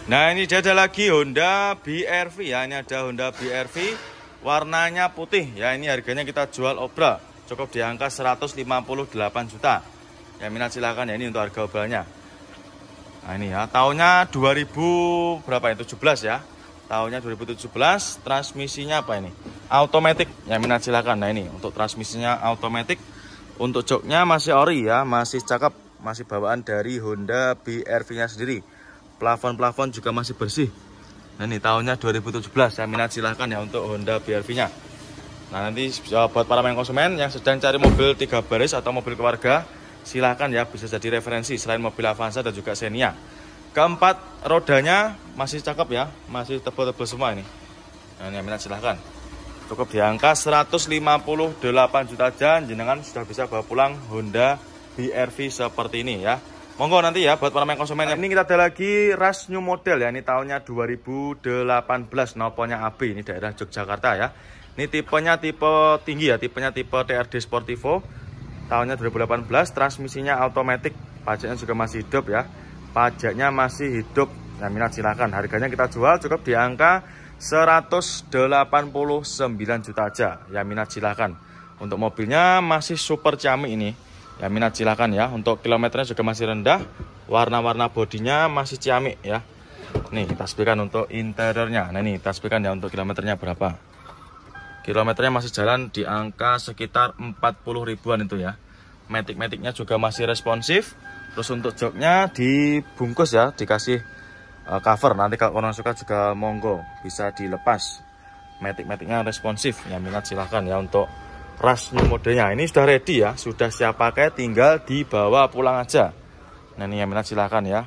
Nah, ini dia ada lagi Honda BR-V ya. Ini ada Honda BR-V warnanya putih ya. Ini harganya kita jual obral cukup di angka 158 juta. Ya minat silakan ya, ini untuk harga obralnya. Nah, ini ya, tahunnya 2000 berapa ya? 17 ya. Tahunnya 2017, transmisinya apa ini? Automatic. Ya minat silakan. Nah, ini untuk transmisinya automatic. Untuk joknya masih ori ya, masih cakep, masih bawaan dari Honda BR-V-nya sendiri. Plafon-plafon juga masih bersih. Nah, ini tahunnya 2017. Ya minat silahkan ya untuk Honda BR-V-nya. Nah, nanti buat para main konsumen yang sedang cari mobil 3 baris atau mobil keluarga, silahkan ya, bisa jadi referensi selain mobil Avanza dan juga Xenia. Keempat rodanya masih cakep ya, masih tebal-tebal semua ini. Nah, ini minat silahkan. Cukup di angka 158 juta aja, jenengan sudah bisa bawa pulang Honda BR-V seperti ini ya. Monggo nanti ya buat para main konsumen. Ini kita ada lagi Rush New Model ya. Ini tahunnya 2018, noponya AB. Ini daerah Yogyakarta ya. Ini tipenya tipe tinggi ya, tipenya tipe TRD Sportivo. Tahunnya 2018, transmisinya automatic, pajaknya juga masih hidup ya. Pajaknya masih hidup. Nah, minat silahkan. Harganya kita jual cukup di angka 189 juta aja. Ya minat silahkan. Untuk mobilnya masih super ciamik ini. Ya minat silahkan ya. Untuk kilometernya juga masih rendah. Warna-warna bodinya masih ciamik ya. Nih kita sebutkan untuk interiornya. Nah ini kita sebutkan ya untuk kilometernya berapa. Kilometernya masih jalan di angka sekitar 40 ribuan itu ya. Matic-maticnya juga masih responsif. Terus untuk joknya dibungkus ya, dikasih cover. Nanti kalau orang suka juga monggo bisa dilepas. Matic-maticnya responsif. Ya minat silahkan ya untuk Rush New modelnya. Ini sudah ready ya, sudah siap pakai, tinggal dibawa pulang aja. Nah ini yang minat silahkan ya.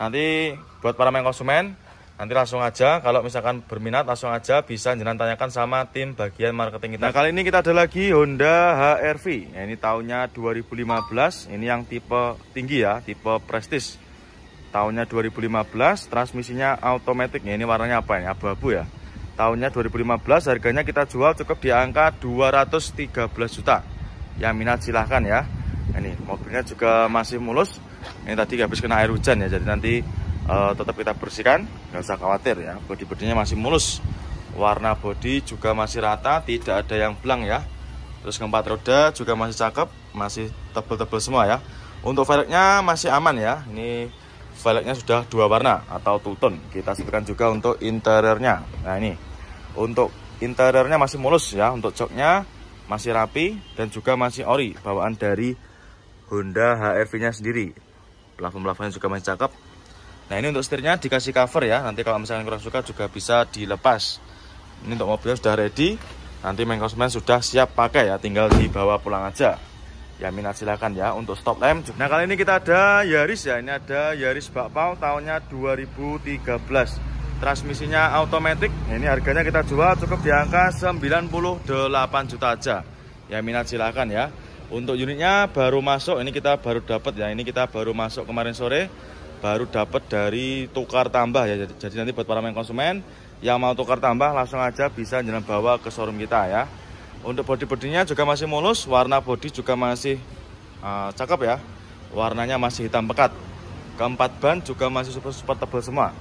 Nanti buat para main konsumen, nanti langsung aja, kalau misalkan berminat langsung aja bisa jangan tanyakan sama tim bagian marketing kita. Nah kali ini kita ada lagi Honda HR-V. Nah, ini tahunnya 2015. Ini yang tipe tinggi ya, tipe Prestige. Tahunnya 2015, transmisinya automatic. Nah, ini warnanya apa ini? Abu-abu ya. Tahunnya 2015, harganya kita jual cukup di angka 213 juta. Yang minat silahkan ya. Ini mobilnya juga masih mulus. Ini tadi habis kena air hujan ya, jadi nanti tetap kita bersihkan, nggak usah khawatir ya. Bodi-bodinya masih mulus, warna bodi juga masih rata, tidak ada yang belang ya. Terus keempat roda juga masih cakep, masih tebel-tebel semua ya. Untuk velgnya masih aman ya. Ini velgnya sudah 2 warna atau two tone. Kita sebutkan juga untuk interiornya. Nah ini untuk interiornya masih mulus ya. Untuk joknya masih rapi dan juga masih ori, bawaan dari Honda HR-V-nya sendiri. Plafon-plafonnya juga masih cakep. Nah ini untuk setirnya dikasih cover ya. Nanti kalau misalnya kurang suka juga bisa dilepas. Ini untuk mobilnya sudah ready. Nanti main konsumen sudah siap pakai ya, tinggal dibawa pulang aja. Ya minat silakan ya untuk stop lamp. Nah kali ini kita ada Yaris ya. Ini ada Yaris Bakpao tahunnya 2013. Transmisinya automatic. Nah, ini harganya kita jual cukup di angka 98 juta aja. Ya minat silakan ya. Untuk unitnya baru masuk, ini kita baru dapat ya. Ini kita baru masuk kemarin sore, baru dapat dari tukar tambah ya. Jadi nanti buat para main konsumen yang mau tukar tambah langsung aja bisa jalan bawa ke showroom kita ya. Untuk bodi-bodinya juga masih mulus, warna bodi juga masih cakep ya. Warnanya masih hitam pekat. Keempat ban juga masih super tebal semua.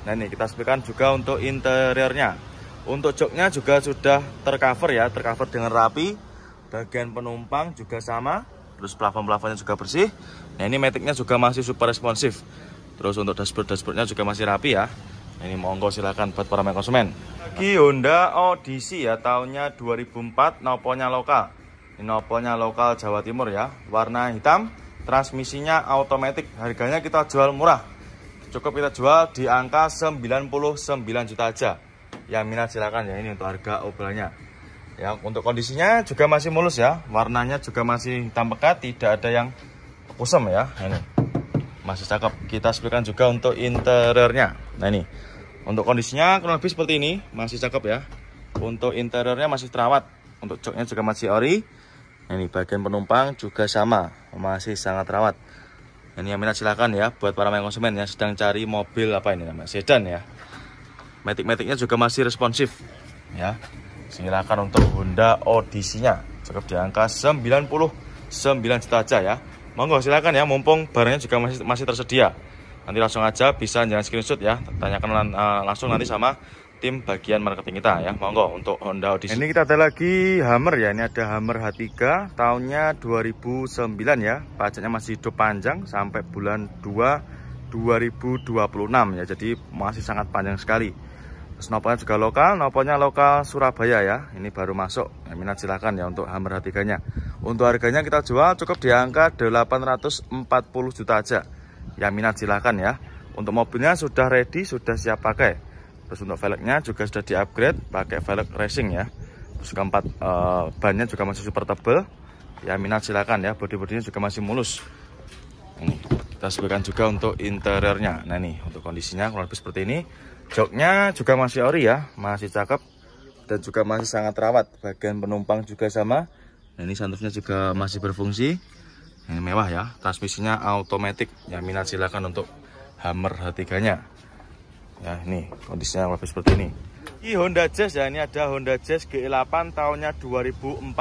Nah ini kita sebutkan juga untuk interiornya. Untuk joknya juga sudah tercover ya, tercover dengan rapi. Bagian penumpang juga sama. Terus plafon-plafonnya juga bersih. Nah ini maticnya juga masih super responsif. Terus untuk dashboardnya juga masih rapi ya. Nah, ini monggo silakan buat para main konsumen. Lagi Honda Odyssey ya, tahunnya 2004, noponya lokal. Ini noponya lokal Jawa Timur ya. Warna hitam, transmisinya automatic. Harganya kita jual murah. Cukup kita jual di angka 99 juta aja. Yang minat silakan ya, ini untuk harga obrolnya. Ya, untuk kondisinya juga masih mulus ya. Warnanya juga masih hitam pekat, tidak ada yang kusam ya. Nah, ini masih cakep. Kita sebutkan juga untuk interiornya. Nah ini untuk kondisinya kurang lebih seperti ini, masih cakep ya. Untuk interiornya masih terawat. Untuk joknya juga masih ori. Nah, ini bagian penumpang juga sama, masih sangat terawat. Nah, ini yang minat silakan ya buat para main konsumen yang sedang cari mobil apa ini namanya, sedan ya. Matic-maticnya juga masih responsif ya. Silakan untuk Honda Odyssey-nya cukup di angka 99 juta aja ya. Monggo silakan ya, mumpung barangnya juga masih tersedia. Nanti langsung aja bisa jangan screenshot ya, tanyakan langsung nanti sama tim bagian marketing kita ya. Monggo untuk Honda Odyssey. Ini kita ada lagi Hummer ya, ini ada Hummer H3 tahunnya 2009 ya. Pajaknya masih hidup panjang sampai bulan 2 2026 ya, jadi masih sangat panjang sekali. Terus nopolnya juga lokal, nopolnya lokal Surabaya ya. Ini baru masuk. Yang minat silakan ya untuk Hummer H3-nya. Untuk harganya kita jual cukup di angka 840 juta aja. Yang minat silakan ya. Untuk mobilnya sudah ready, sudah siap pakai. Terus untuk velgnya juga sudah di-upgrade pakai velg racing ya. Terus keempat bannya juga masih super tebal. Yang minat silakan ya. Bodi-bodinya juga masih mulus. Ini kita sebutkan juga untuk interiornya. Nah ini untuk kondisinya kurang lebih seperti ini. Joknya juga masih ori ya, masih cakep dan juga masih sangat rawat. Bagian penumpang juga sama. Nah, ini sunroofnya juga masih berfungsi. Ini mewah ya, transmisinya automatic. Yang minat silakan untuk Hummer H3-nya. Ya, ini kondisinya lebih seperti ini. Ini Honda Jazz ya, ini ada Honda Jazz GE8 tahunnya 2014.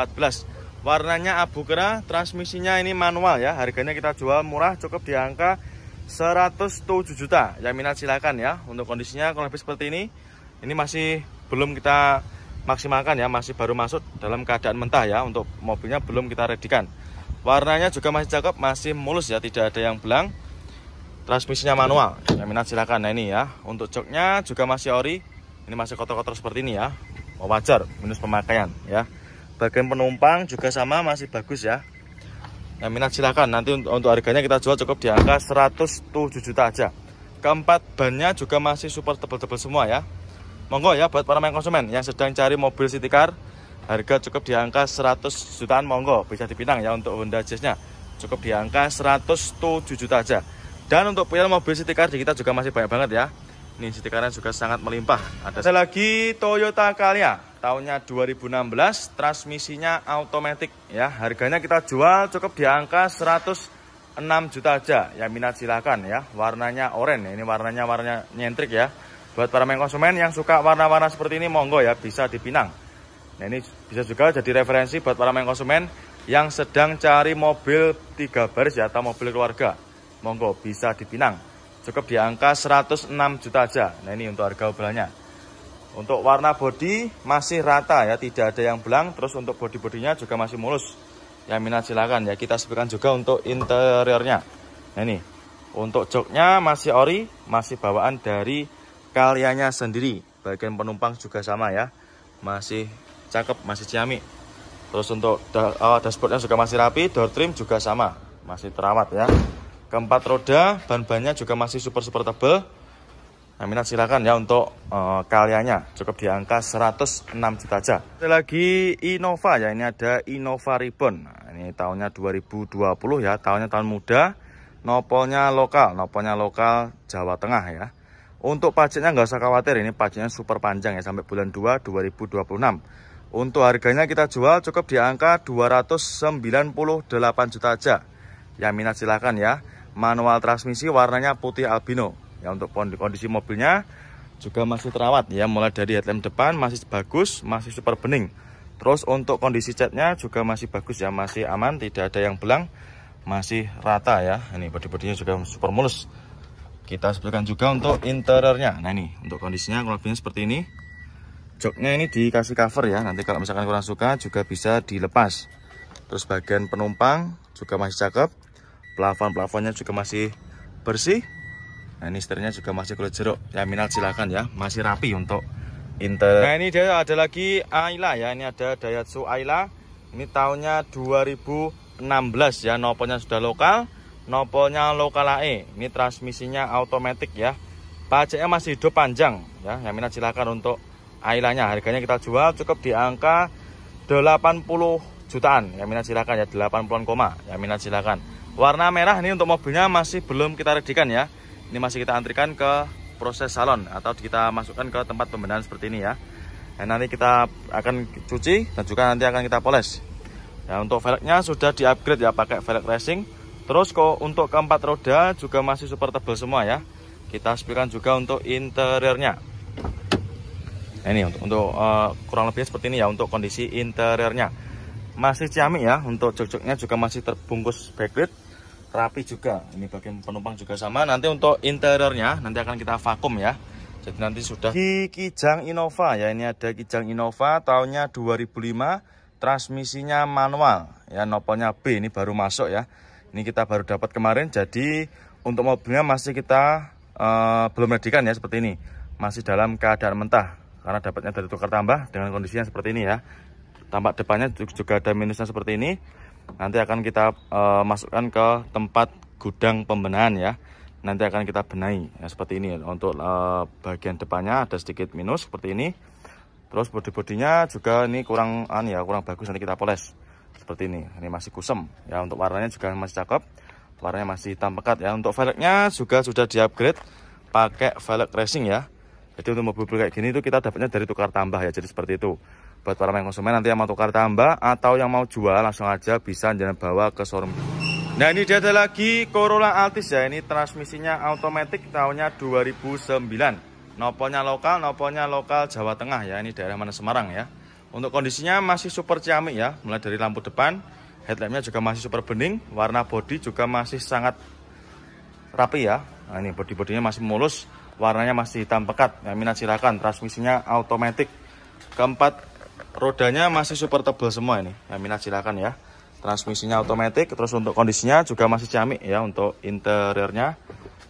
Warnanya abu kera, transmisinya ini manual ya. Harganya kita jual murah, cukup di angka 107 juta. Yang minat silakan ya. Untuk kondisinya kurang lebih seperti ini. Ini masih belum kita maksimalkan ya, masih baru masuk dalam keadaan mentah ya. Untuk mobilnya belum kita redikan. Warnanya juga masih cakep, masih mulus ya, tidak ada yang belang. Transmisinya manual. Yang minat silakan. Nah ini ya. Untuk joknya juga masih ori. Ini masih kotor-kotor seperti ini ya. Wajar minus pemakaian ya. Bagian penumpang juga sama, masih bagus ya. Yang minat silakan. Nanti untuk harganya kita jual cukup di angka 107 juta aja. Keempat bannya juga masih super tebal-tebal semua ya. Monggo ya buat para main konsumen yang sedang cari mobil city car, harga cukup di angka 100 jutaan. Monggo bisa dipinang ya. Untuk Honda Jazz-nya cukup di angka 107 juta aja. Dan untuk punya mobil city car di kita juga masih banyak banget ya. Ini city car-nya juga sangat melimpah. Ada lagi Toyota Calya tahunnya 2016, transmisinya automatic ya. Harganya kita jual cukup di angka 106 juta aja. Yang minat silakan ya. Warnanya oranye. Ini warnanya nyentrik ya. Buat para main konsumen yang suka warna-warna seperti ini, monggo ya, bisa dipinang. Nah, ini bisa juga jadi referensi buat para main konsumen yang sedang cari mobil 3 baris ya, atau mobil keluarga. Monggo bisa dipinang. Cukup di angka 106 juta aja. Nah, ini untuk harga obrolannya. Untuk warna bodi masih rata ya, tidak ada yang belang. Terus untuk bodi-bodinya juga masih mulus. Yang minat silakan ya. Kita sebutkan juga untuk interiornya. Nah ini, untuk joknya masih ori, masih bawaan dari Calyanya sendiri. Bagian penumpang juga sama ya, masih cakep, masih ciamik. Terus untuk dashboardnya juga masih rapi, door trim juga sama, masih terawat ya. Keempat roda, ban-bannya juga masih super tebal. Nah, minat silakan ya untuk Calyanya, cukup di angka 106 juta aja. Ada lagi Innova ya, ini ada Innova Reborn. Nah, ini tahunnya 2020 ya, tahunnya tahun muda. Nopolnya lokal Jawa Tengah ya. Untuk pajaknya nggak usah khawatir, ini pajaknya super panjang ya, sampai bulan 2 2026. Untuk harganya kita jual cukup di angka 298 juta aja. Yang minat silakan ya. Manual transmisi, warnanya putih albino. Ya, untuk kondisi mobilnya juga masih terawat ya, mulai dari headlamp depan masih bagus, masih super bening. Terus untuk kondisi catnya juga masih bagus ya, masih aman, tidak ada yang belang, masih rata ya. Ini bodi-bodinya juga super mulus. Kita sebutkan juga untuk interiornya. Nah ini untuk kondisinya kurang lebihnya seperti ini. Joknya ini dikasih cover ya, nanti kalau misalkan kurang suka juga bisa dilepas. Terus bagian penumpang juga masih cakep, plafon-plafonnya juga masih bersih. Nah ini setirnya juga masih kulit jeruk. Ya minat silakan ya, masih rapi untuk interior. Nah ini dia ada lagi Ayla ya, ini ada Daihatsu Ayla. Ini tahunnya 2016 ya, nopolnya sudah lokal, nopolnya lokal AE. Ini transmisinya automatic ya. Pajaknya masih hidup panjang ya. Yang minat silakan untuk Aylanya. Harganya kita jual cukup di angka 80 jutaan. Yang minat silakan ya, 80-an koma. Yang minat silakan. Warna merah ini untuk mobilnya masih belum kita redikan ya. Ini masih kita antrikan ke proses salon atau kita masukkan ke tempat pembenahan seperti ini ya. Dan nanti kita akan cuci dan juga nanti akan kita poles. Ya, untuk velgnya sudah di-upgrade ya, pakai velg racing. Terus kok untuk keempat roda juga masih super tebal semua ya. Kita sebutkan juga untuk interiornya. Nah, ini untuk kurang lebih seperti ini ya untuk kondisi interiornya. Masih ciamik ya, untuk jok-joknya juga masih terbungkus backlight. rapi juga. Ini bagian penumpang juga sama. Nanti untuk interiornya nanti akan kita vakum ya. Jadi nanti sudah di Kijang Innova ya. Ini ada Kijang Innova tahunnya 2005, transmisinya manual ya, nopolnya B, ini baru masuk ya. Ini kita baru dapat kemarin. Jadi untuk mobilnya masih kita belum medikan ya, seperti ini. Masih dalam keadaan mentah karena dapatnya dari tukar tambah dengan kondisinya seperti ini ya. Tampak depannya juga ada minusnya seperti ini. Nanti akan kita masukkan ke tempat gudang pembenahan ya. Nanti akan kita benahi ya, seperti ini. Untuk bagian depannya ada sedikit minus seperti ini. Terus bodi-bodinya juga ini kurang kurang bagus, nanti kita poles seperti ini. Ini masih kusem ya. Untuk warnanya juga masih cakep. Warnanya masih hitam pekat ya. Untuk velgnya juga sudah di-upgrade pakai velg racing ya. Jadi untuk mobil kayak gini itu kita dapatnya dari tukar tambah ya. Jadi seperti itu. Buat para konsumen nanti yang mau tukar tambah atau yang mau jual, langsung aja bisa jangan bawa ke showroom. Nah, ini dia ada lagi Corolla Altis ya. Ini transmisinya automatic tahunnya 2009. Nopolnya lokal Jawa Tengah ya. Ini daerah mana, Semarang ya. Untuk kondisinya masih super ciamik ya. Mulai dari lampu depan, headlampnya juga masih super bening. Warna bodi juga masih sangat rapi ya. Nah, ini bodi-bodinya masih mulus. Warnanya masih hitam pekat ya. Minat silakan. Transmisinya automatic. Keempat rodanya masih super tebal semua ini. Ya, minat silakan ya. Transmisinya otomatis. Terus untuk kondisinya juga masih ciamik ya. Untuk interiornya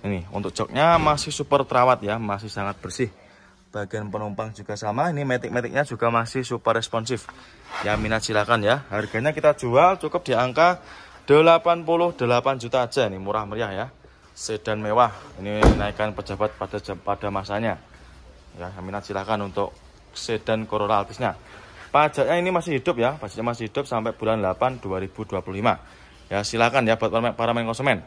ini, untuk joknya masih super terawat ya, masih sangat bersih. Bagian penumpang juga sama. Ini matic-maticnya juga masih super responsif. Ya, minat silakan ya. Harganya kita jual cukup di angka 88 juta aja. Ini murah meriah ya. Sedan mewah. Ini naikkan pejabat pada masanya. Ya, minat silakan untuk sedan Corolla Altisnya. Pajaknya ini masih hidup ya, pajaknya masih hidup sampai bulan 8 2025. Ya, silakan ya buat para konsumen.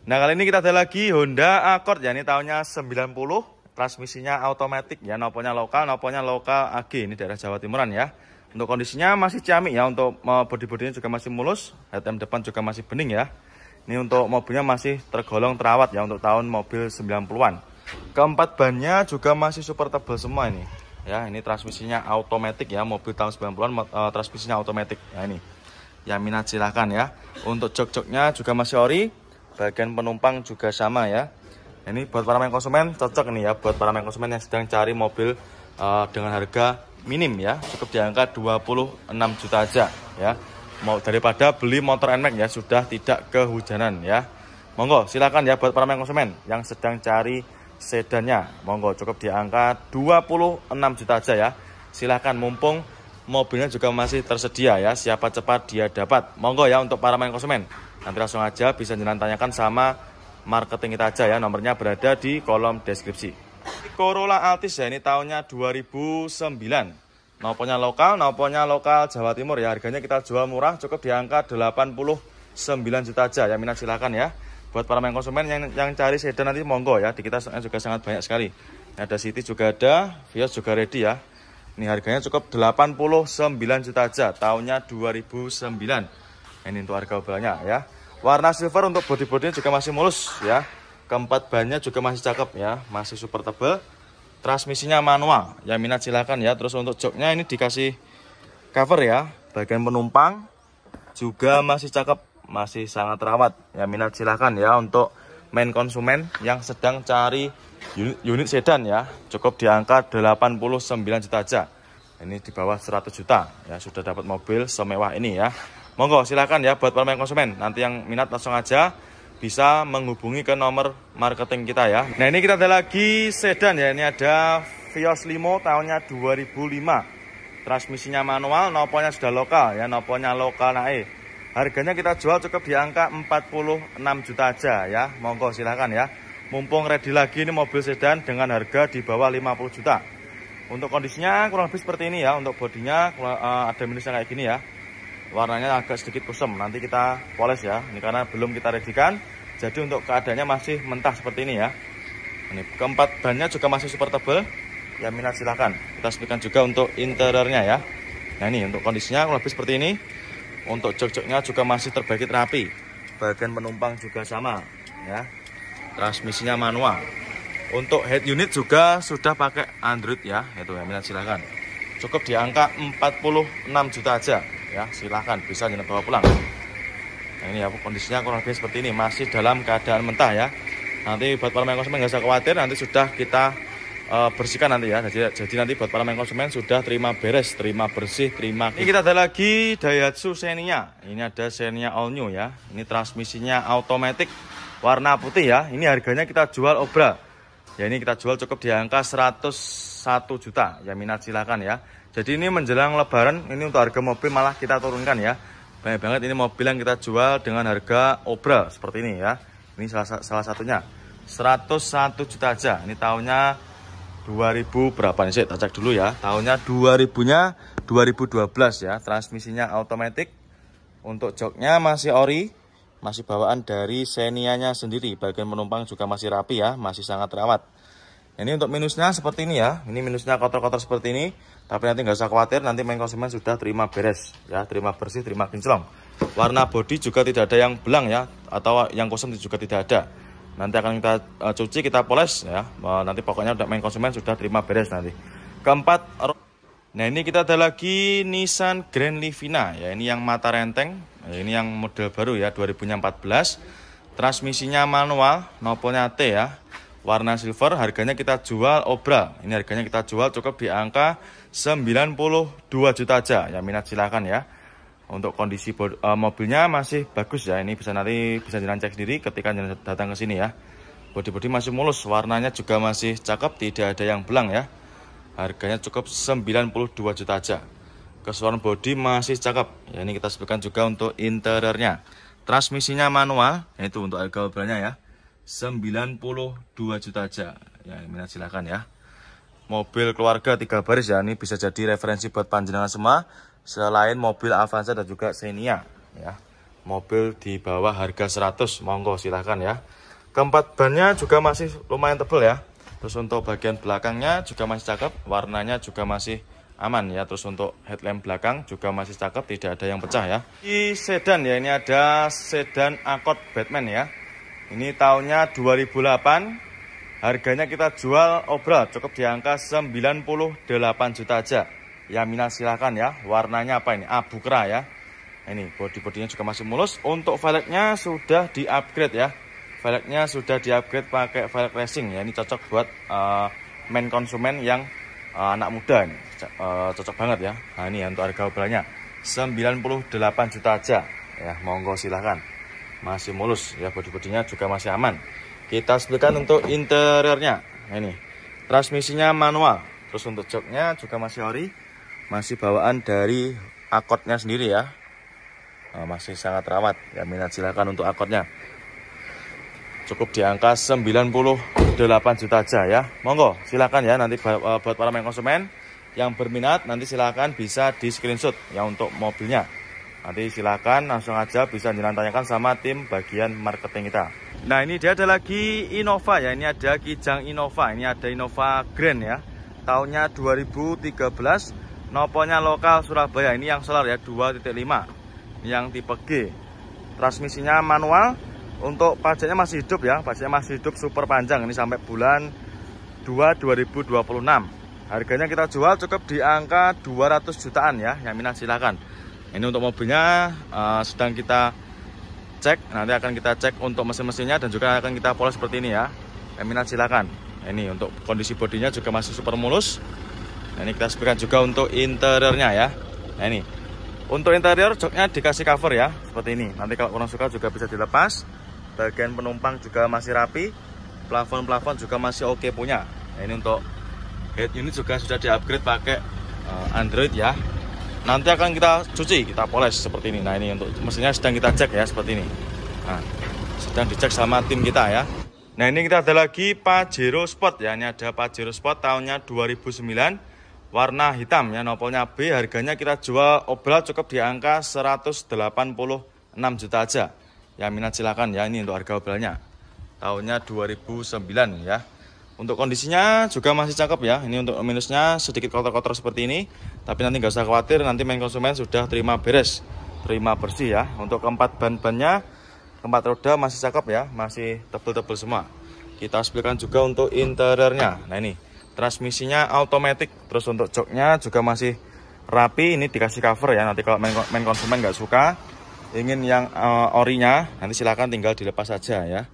Nah, kali ini kita ada lagi Honda Accord ya, ini tahunnya 90, transmisinya otomatis ya, nopolnya lokal AG, ini daerah Jawa Timuran ya. Untuk kondisinya masih ciamik ya, untuk bodi-bodinya juga masih mulus, headlamp depan juga masih bening ya. Ini untuk mobilnya masih tergolong terawat ya, untuk tahun mobil 90-an. Keempat bannya juga masih super tebal semua ini. Ya, ini transmisinya automatic ya, mobil tahun 90-an transmisinya automatic. Ya, ini. Ya, minat silahkan ya. Untuk jok-joknya juga masih ori. Bagian penumpang juga sama ya. Ini buat para konsumen cocok nih ya, buat para konsumen yang sedang cari mobil dengan harga minim ya, cukup di angka 26 juta aja ya. Mau daripada beli motor NMAX ya, sudah tidak kehujanan ya. Monggo silakan ya buat para konsumen yang sedang cari sedannya, monggo cukup di angka 26 juta aja ya. Silahkan, mumpung mobilnya juga masih tersedia ya, siapa cepat dia dapat. Monggo ya untuk para konsumen, nanti langsung aja bisa jangan tanyakan sama marketing kita aja ya, nomornya berada di kolom deskripsi. Corolla Altis ya, ini tahunnya 2009, nopolnya lokal Jawa Timur ya. Harganya kita jual murah, cukup di angka 89 juta aja ya. Minat silahkan ya. Buat para konsumen yang cari sedan nanti monggo ya, di kita juga sangat banyak sekali. Ada City juga ada, Vios juga ready ya. Ini harganya cukup 89 juta aja, tahunnya 2009. Ini untuk harga mobilnya ya. Warna silver, untuk bodi-bodinya juga masih mulus ya. Keempat bannya juga masih cakep ya, masih super tebal. Transmisinya manual, ya minat silakan ya. Terus untuk joknya ini dikasih cover ya. Bagian penumpang juga masih cakep, masih sangat terawat ya. Minat silahkan ya untuk main konsumen yang sedang cari unit sedan ya, cukup di angka 89 juta aja. Ini di bawah 100 juta ya, sudah dapat mobil semewah ini ya. Monggo silahkan ya buat para konsumen, nanti yang minat langsung aja bisa menghubungi ke nomor marketing kita ya. Nah, ini kita ada lagi sedan ya, ini ada Vios Limo tahunnya 2005, transmisinya manual, nopolnya sudah lokal ya, nopolnya lokal naik. Harganya kita jual cukup di angka 46 juta aja ya. Monggo silahkan ya. Mumpung ready lagi ini mobil sedan dengan harga di bawah 50 juta. Untuk kondisinya kurang lebih seperti ini ya. Untuk bodinya ada minusnya kayak gini ya. Warnanya agak sedikit kusam. Nanti kita poles ya. Ini karena belum kita readykan. Jadi untuk keadaannya masih mentah seperti ini ya. Ini keempat bannya juga masih super tebal. Ya, minat silahkan. Kita sebutkan juga untuk interiornya ya. Nah, ini untuk kondisinya kurang lebih seperti ini. Untuk jok-joknya juga masih terbaik rapi. Bagian penumpang juga sama ya. Transmisinya manual. Untuk head unit juga sudah pakai Android ya. Itu ya, minat silahkan. Cukup di angka 46 juta aja ya. Silahkan, bisa jangan bawa pulang. Nah, ini ya kondisinya kurang lebih seperti ini, masih dalam keadaan mentah ya. Nanti buat para konsumen nggak usah khawatir, nanti sudah kita bersihkan nanti ya. Jadi nanti buat para konsumen sudah terima beres, terima bersih, terima. Ini kita ada lagi Daihatsu Xenia. Ini ada Xenia all new ya. Ini transmisinya automatic warna putih ya. Ini harganya kita jual obra. Ya ini kita jual cukup di angka 101 juta. Ya minat silakan ya. Jadi ini menjelang lebaran, ini untuk harga mobil malah kita turunkan ya. Banyak banget ini mobil yang kita jual dengan harga obra seperti ini ya. Ini salah satunya 101 juta aja. Ini tahunnya 2000 berapa nih, saya cek dulu ya. Tahunnya 2000-nya 2012 ya. Transmisinya automatic. Untuk joknya masih ori, masih bawaan dari Xenia-nya sendiri. Bagian penumpang juga masih rapi ya, masih sangat terawat. Ini untuk minusnya seperti ini ya. Ini minusnya kotor-kotor seperti ini. Tapi nanti nggak usah khawatir, nanti main konsumen sudah terima beres ya, terima bersih, terima kinclong. Warna bodi juga tidak ada yang belang ya, atau yang kusam juga tidak ada. Nanti akan kita cuci, kita poles ya. Nanti pokoknya udah main konsumen sudah terima beres nanti. Keempat, nah ini kita ada lagi Nissan Grand Livina ya, ini yang mata renteng. Nah, ini yang model baru ya, 2014. Transmisinya manual, nopolnya T ya. Warna silver, harganya kita jual obra. Ini harganya kita jual cukup di angka 92 juta aja. Ya minat silakan ya. Untuk kondisi mobilnya masih bagus ya. Ini nanti bisa jalan cek sendiri ketika datang ke sini ya. Bodi-bodi masih mulus, warnanya juga masih cakep, tidak ada yang belang ya. Harganya cukup 92 juta aja. Keseluruhan bodi masih cakep. Ya ini kita sebutkan juga untuk interiornya. Transmisinya manual, yaitu untuk harga obranya ya. 92 juta aja. Ya minat silakan ya. Mobil keluarga 3 baris ya, ini bisa jadi referensi buat panjenengan semua. Selain mobil Avanza dan juga Xenia ya. Mobil di bawah harga 100, monggo silahkan ya. Keempat bannya juga masih lumayan tebal ya. Terus untuk bagian belakangnya juga masih cakep, warnanya juga masih aman ya. Terus untuk headlamp belakang juga masih cakep, tidak ada yang pecah ya. Di sedan ya, ini ada sedan Accord Batman ya. Ini tahunnya 2008. Harganya kita jual obra cukup di angka 98 juta aja. Ya minat silahkan ya. Warnanya apa ini? Abu kera ya. Ini bodi-bodinya juga masih mulus. Untuk velgnya sudah di-upgrade ya. Velgnya sudah di-upgrade pakai velg racing ya. Ini cocok buat main konsumen yang anak muda ini. Cocok banget ya. Nah ini untuk harga obranya 98 juta aja. Ya monggo silahkan. Masih mulus ya, bodi-bodinya juga masih aman. Kita sebutkan untuk interiornya. Nah, ini transmisinya manual. Terus untuk joknya juga masih ori, masih bawaan dari Accordnya sendiri ya. Masih sangat rawat ya, minat silakan untuk Accordnya. Cukup di angka 98 juta aja ya. Monggo silakan ya, nanti buat para main konsumen yang berminat nanti silakan bisa di screenshot ya untuk mobilnya. Nanti silakan langsung aja bisa tanyakan sama tim bagian marketing kita. Nah ini dia ada lagi Innova ya. Ini ada Kijang Innova. Ini ada Innova Grand ya. Tahunnya 2013. Noponya lokal Surabaya. Ini yang solar ya 2.5. Yang tipe G. Transmisinya manual. Untuk pajaknya masih hidup ya. Pajaknya masih hidup super panjang. Ini sampai bulan 2 2026. Harganya kita jual cukup di angka 200 jutaan ya. Yang minat silakan. Ini untuk mobilnya sedang kita cek. Nanti akan kita cek untuk mesin-mesinnya dan juga akan kita poles seperti ini ya. Yang minat silakan. Ini untuk kondisi bodinya juga masih super mulus. Nah, ini kita sebutkan juga untuk interiornya ya. Nah ini untuk interior joknya dikasih cover ya seperti ini. Nanti kalau kurang suka juga bisa dilepas. Bagian penumpang juga masih rapi. Plafon juga masih oke punya. Nah, ini untuk head unit juga sudah di-upgrade pakai Android ya. Nanti akan kita cuci, kita poles seperti ini. Nah ini untuk mesinnya sedang kita cek ya seperti ini. Nah, sedang dicek sama tim kita ya. Nah ini kita ada lagi Pajero Sport ya. Ini ada Pajero Sport tahunnya 2009. Warna hitam ya, nopolnya B. Harganya kita jual obral cukup di angka 186 juta aja. Ya minat silakan ya, ini untuk harga obralnya. Tahunnya 2009 ya. Untuk kondisinya juga masih cakep ya. Ini untuk minusnya sedikit kotor-kotor seperti ini. Tapi nanti nggak usah khawatir, nanti main konsumen sudah terima beres, terima bersih ya. Untuk keempat ban-bannya, keempat roda masih cakep ya, masih tebel-tebel semua. Kita sebutkan juga untuk interiornya. Nah ini transmisinya automatic. Terus untuk joknya juga masih rapi. Ini dikasih cover ya. Nanti kalau main konsumen nggak suka, ingin yang orinya, nanti silakan tinggal dilepas saja ya.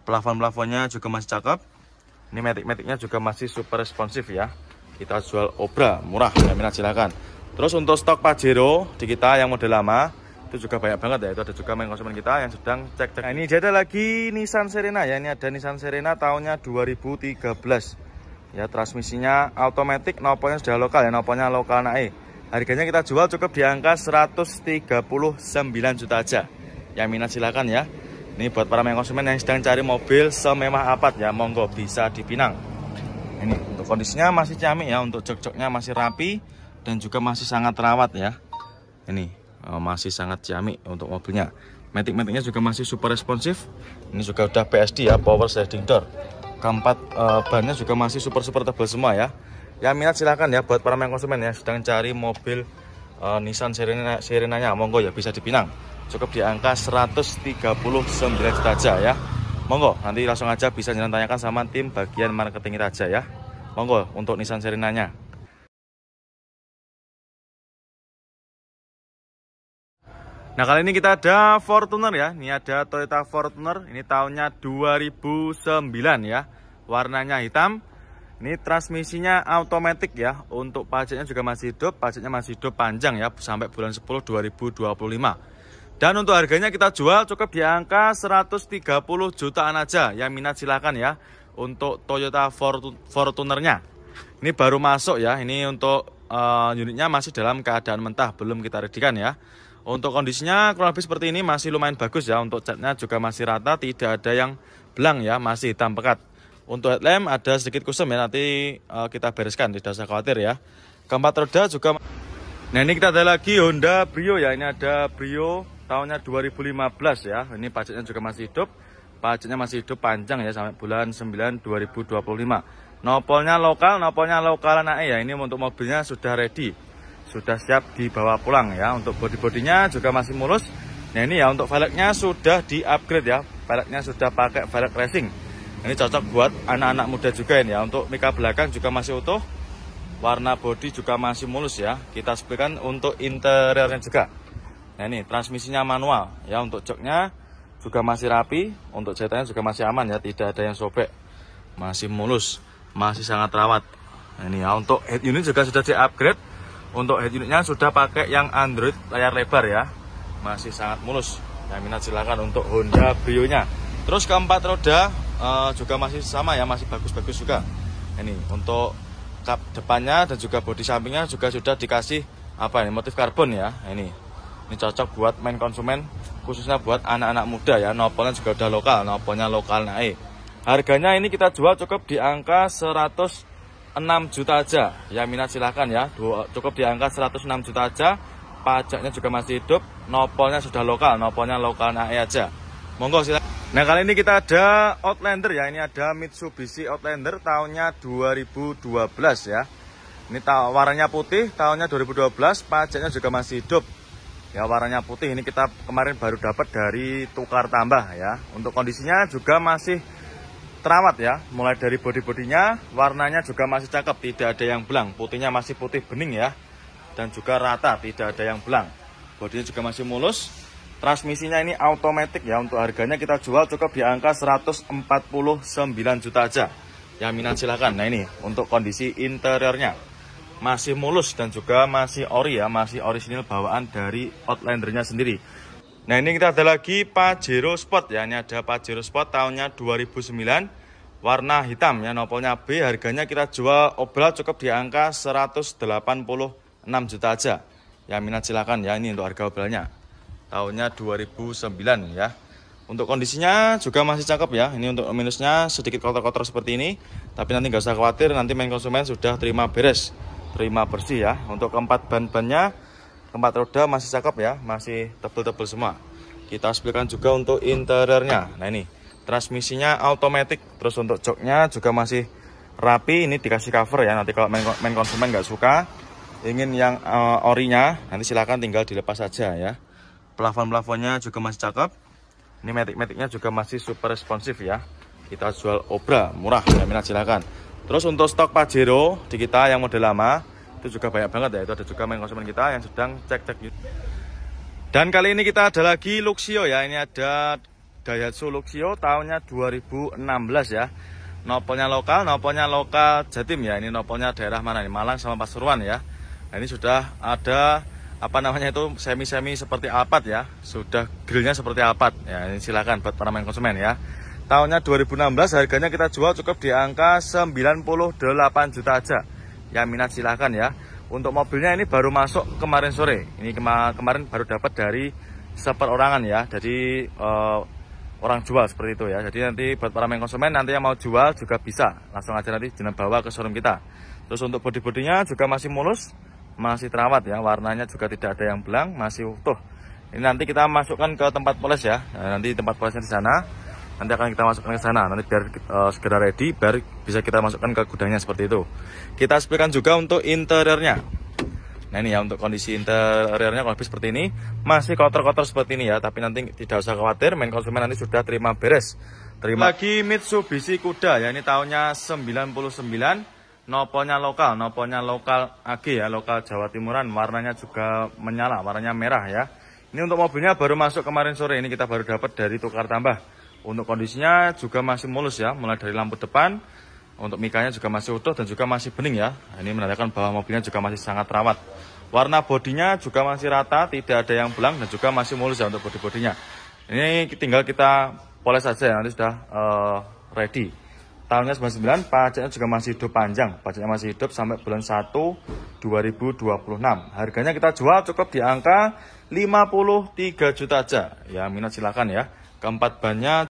Plafon-plafonnya juga masih cakep. Ini matic-maticnya juga masih super responsif ya. Kita jual Obra murah, ya minat silakan. Terus untuk stok Pajero di kita yang model lama itu juga banyak banget ya. Itu ada juga main konsumen kita yang sedang cek-cek. Nah, ini ada lagi Nissan Serena ya. Ini ada Nissan Serena tahunnya 2013. Ya, transmisinya automatic, nopolnya sudah lokal ya, nopolnya lokal naik. Harganya kita jual cukup di angka 139 juta aja. Yang minat silakan ya. Ini buat para main konsumen yang sedang cari mobil semewah Apath ya, monggo bisa dipinang. Ini untuk kondisinya masih ciamik ya, untuk jok-joknya masih rapi dan juga masih sangat terawat ya. Ini masih sangat ciamik untuk mobilnya. Matic-maticnya juga masih super responsif. Ini juga udah PSD ya, power sliding door. Keempat bannya juga masih super tebal semua ya. Yang minat silahkan ya, buat para main konsumen ya sedang cari mobil Nissan Serenanya, monggo ya bisa dipinang. Cukup di angka 139 juta aja ya. Monggo, nanti langsung aja bisa tanyakan sama tim bagian marketing kita aja ya. Monggo untuk Nissan Serenanya. Nah, kali ini kita ada Fortuner ya. Ini ada Toyota Fortuner. Ini tahunnya 2009 ya. Warnanya hitam. Ini transmisinya automatic ya. Untuk pajaknya juga masih hidup. Pajaknya masih hidup panjang ya, sampai bulan 10 2025. Dan untuk harganya kita jual cukup di angka 130 jutaan aja. Yang minat silakan ya. Untuk Toyota Fortunernya. Ini baru masuk ya. Ini untuk unitnya masih dalam keadaan mentah, belum kita readykan ya. Untuk kondisinya kurang lebih seperti ini, masih lumayan bagus ya. Untuk catnya juga masih rata, tidak ada yang belang ya, masih hitam pekat. Untuk headlamp ada sedikit kusam ya, nanti kita bereskan, tidak usah khawatir ya. Keempat roda juga. Nah, ini kita ada lagi Honda Brio ya. Ini ada Brio tahunnya 2015 ya. Ini pajaknya juga masih hidup. Pajaknya masih hidup panjang ya, sampai bulan 9 2025. Nopolnya lokal naik ya. Ini untuk mobilnya sudah ready, sudah siap dibawa pulang ya. Untuk bodi-bodinya juga masih mulus. Nah, ini ya untuk velgnya sudah di-upgrade ya. Velgnya sudah pakai velg racing. Ini cocok buat anak-anak muda juga ini ya. Untuk mika belakang juga masih utuh. Warna bodi juga masih mulus ya. Kita sebutkan untuk interiornya juga. Nah, ini transmisinya manual ya. Untuk joknya juga masih rapi. Untuk jahitannya juga masih aman ya. Tidak ada yang sobek. Masih mulus, masih sangat rawat. Nah, ini ya untuk head unit juga sudah di-upgrade. Untuk head unitnya sudah pakai yang Android layar lebar ya. Masih sangat mulus. Yang minat silakan untuk Honda Brio-nya. Terus keempat roda juga masih sama ya, masih bagus-bagus juga. Ini untuk kap depannya dan juga bodi sampingnya juga sudah dikasih motif karbon ya. Ini cocok buat main konsumen, khususnya buat anak-anak muda ya. Nopolnya juga udah lokal, nopolnya lokal naik. Harganya ini kita jual cukup di angka 106 juta aja. Yang minat silahkan ya, cukup di angka 106 juta aja. Pajaknya juga masih hidup, nopolnya sudah lokal, nopolnya lokal naik aja. Monggo silakan. Nah, kali ini kita ada Outlander ya. Ini ada Mitsubishi Outlander tahunnya 2012 ya. Ini warnanya putih, tahunnya 2012, pajaknya juga masih hidup. Ya, warnanya putih. Ini kita kemarin baru dapat dari tukar tambah ya. Untuk kondisinya juga masih terawat ya. Mulai dari bodi-bodinya, warnanya juga masih cakep, tidak ada yang belang. Putihnya masih putih bening ya. Dan juga rata, tidak ada yang belang. Bodinya juga masih mulus. Transmisinya ini automatic ya. Untuk harganya kita jual cukup di angka 149 juta aja. Yang minat silakan. Nah, ini untuk kondisi interiornya masih mulus dan juga masih ori ya, masih orisinil bawaan dari Outlandernya sendiri. Nah, ini kita ada lagi Pajero Sport ya. Ini ada Pajero Sport tahunnya 2009, warna hitam ya, nopolnya B. Harganya kita jual obral cukup di angka 186 juta aja. Yang minat silakan ya. Ini untuk harga obralnya tahunnya 2009 ya. Untuk kondisinya juga masih cakep ya. Ini untuk minusnya sedikit kotor-kotor seperti ini, tapi nanti nggak usah khawatir, nanti main konsumen sudah terima beres, terima bersih ya. Untuk keempat ban-bannya, keempat roda masih cakep ya, masih tebel-tebel semua. Kita sebutkan juga untuk interiornya. Nah, ini transmisinya automatic. Terus untuk joknya juga masih rapi. Ini dikasih cover ya. Nanti kalau main konsumen nggak suka, ingin yang orinya, nanti silakan tinggal dilepas saja ya. Plafon-plafonnya juga masih cakep. Ini matic-maticnya juga masih super responsif ya. Kita jual Obra murah, ya minat silakan. Terus untuk stok Pajero di kita yang model lama itu juga banyak banget ya. Itu ada juga main konsumen kita yang sedang cek-cek. Dan kali ini kita ada lagi Luxio ya. Ini ada Daihatsu Luxio tahunnya 2016 ya. Nopolnya lokal Jatim ya. Ini nopolnya daerah mana nih? Malang sama Pasuruan ya. Nah, ini sudah ada apa namanya itu semi-semi seperti Alphard ya. Sudah grillnya seperti Alphard. Ya, ini silakan buat para main konsumen ya. Tahunnya 2016, harganya kita jual cukup di angka 98 juta aja. Yang minat silahkan ya. Untuk mobilnya ini baru masuk kemarin sore. Ini kemarin baru dapat dari seperorangan ya. Jadi orang jual seperti itu ya. Jadi nanti buat para main konsumen nanti yang mau jual juga bisa. Langsung aja nanti jeneng bawa ke showroom kita. Terus untuk bodi-bodinya juga masih mulus, masih terawat ya. Warnanya juga tidak ada yang belang, masih utuh. Ini nanti kita masukkan ke tempat poles ya. Nah, nanti tempat polesnya di sana. Nanti akan kita masukkan ke sana, nanti biar segera ready, biar bisa kita masukkan ke gudangnya seperti itu. Kita spesikan juga untuk interiornya. Nah ini ya untuk kondisi interiornya kalau seperti ini, masih kotor-kotor seperti ini ya. Tapi nanti tidak usah khawatir, main konsumen nanti sudah terima beres. Terima lagi Mitsubishi Kuda ya, ini tahunnya 99, nopolnya lokal AG ya, lokal Jawa Timuran. Warnanya juga menyala, warnanya merah ya. Ini untuk mobilnya baru masuk kemarin sore, ini kita baru dapat dari tukar tambah. Untuk kondisinya juga masih mulus ya, mulai dari lampu depan, untuk mikanya juga masih utuh dan juga masih bening ya. Ini menandakan bahwa mobilnya juga masih sangat rawat. Warna bodinya juga masih rata, tidak ada yang belang dan juga masih mulus ya untuk bodi-bodinya. Ini tinggal kita poles saja ya, nanti sudah ready. Tahunnya 99, pajaknya juga masih hidup panjang. Pajaknya masih hidup sampai bulan 1 2026. Harganya kita jual cukup di angka 53 juta aja. Ya minat silakan ya. Keempat bannya